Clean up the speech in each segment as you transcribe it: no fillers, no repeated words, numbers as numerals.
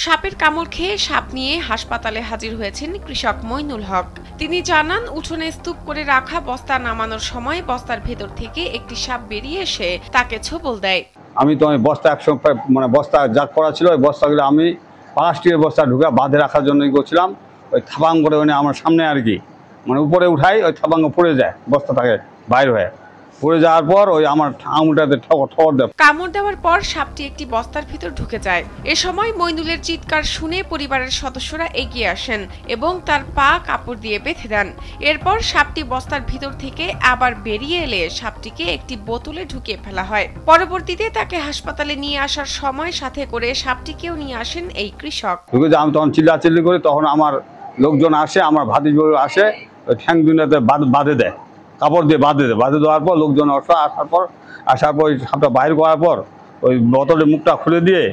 সাপের কামড় খেয়ে সাপ নিয়ে হাসপাতালে হাজির হয়েছেন কৃষক মইনুল হক। তিনি জানান, উঠোনে স্তূপ করে রাখা বস্তা নামানোর সময় বস্তার ভেতর থেকে একটি সাপ বেরিয়ে এসে তাকে ছোবল দেয়। আমি তো বস্তা বস্তা যা করা ছিল ওই বস্তাগুলো আমি প্লাস্টিকের বস্তা ঢুকে বাঁধে রাখার জন্যই করছিলাম। ওই থাবাং করে আমার সামনে আর কি উপরে উঠাই, ওই থাবাঙ্গ পড়ে যায়, বস্তাটাকে বাইর হয়ে পড়ে যাওয়ার পর ওই আমার আঙুলটাতে ঠর দেয়। কামড় দেওয়ার পর সাপটি একটি বস্তার ভিতর ঢুকে যায়। এ সময় মইনুলের চিৎকার শুনে পরিবারের সদস্যরা এগিয়ে আসেন এবং তার পা কাপড় দিয়ে বেঁধে দেন। এরপর সাপটি বস্তার ভিতর থেকে আবার বেরিয়ে এলে সাপটিকে একটি বোতলে ঢুকিয়ে ফেলা হয়। পরবর্তীতে তাকে হাসপাতালে নিয়ে আসার সময় সাথে করে সাপটিকেও নিয়ে আসেন এই কৃষক। আমি তখন চিল্লাচিল্লি করি, তখন আমার লোকজন আসে, আমার ভাতিজ আসে, ওই ঠ্যাং দুটাতে বাঁধে দেয়, কাপড় দিয়ে বাঁধে দেওয়ার পর লোকজন আসার পর ওই সাপটা বাইর করার পর ওই বোতলের মুখটা খুলে দিয়ে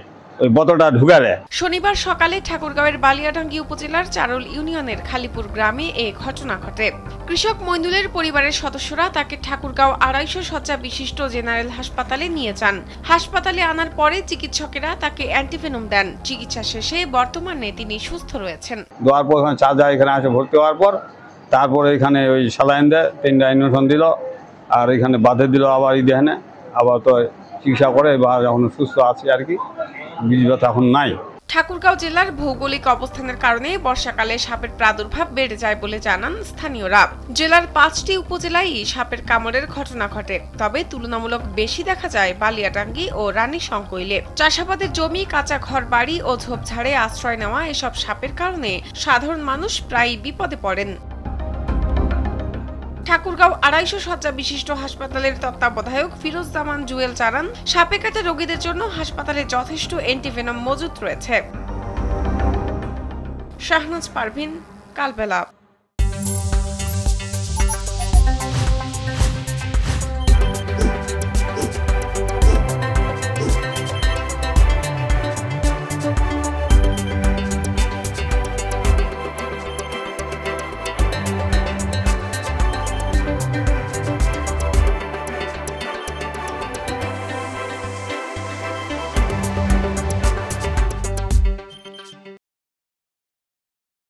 ওই বোতলটা ঢুকে দেয়। শনিবার সকালে ঠাকুরগাঁওয়ের বালিয়াডাঙ্গি উপজেলার চারল ইউনিয়নের খালিপুর গ্রামে এ ঘটনা ঘটে। কৃষক মইনুলের পরিবারের সদস্যরা তাকে ঠাকুরগাঁও 250 শয্যা বিশিষ্ট জেনারেল হাসপাতালে নিয়ে যান। হাসপাতালে আনার পরে চিকিৎসকেরা তাকে অ্যান্টিভেনম দেন। চিকিৎসা শেষে বর্তমানে তিনি সুস্থ রয়েছেন। দেওয়ার পর এখানে আসে ভর্তি হওয়ার পর তারপরে এখানে ওই স্যালাইন দেয়, 3টা ইঞ্জেকশন দিল, আর এখানে বাঁধে দিল, আবার দেখেনে আবার তো চিকিৎসা করে বা এখন সুস্থ আছে আর কি, বীজ ব্যথা এখন নাই। ঠাকুরগাঁও জেলার ভৌগোলিক অবস্থানের কারণে বর্ষাকালে সাপের প্রাদুর্ভাব বেড়ে যায় বলে জানান স্থানীয়রা। জেলার 5টি উপজেলায় সাপের কামড়ের ঘটনা ঘটে, তবে তুলনামূলক বেশি দেখা যায় বালিয়াডাঙ্গি ও রানী সংকৈলে। চাষাবাদের জমি, কাঁচা ঘর বাড়ি ও ঝোপঝাড়ে আশ্রয় নেওয়া এসব সাপের কারণে সাধারণ মানুষ প্রায় বিপদে পড়েন। ঠাকুরগাঁও 250 শয্যা বিশিষ্ট হাসপাতালের তত্ত্বাবধায়ক ফিরোজ জামান জুয়েল জানান, সাপে কাটা রোগীদের জন্য হাসপাতালে যথেষ্ট অ্যান্টিভেনম মজুত রয়েছে। শাহনাজ পারভিন, কালবেলা।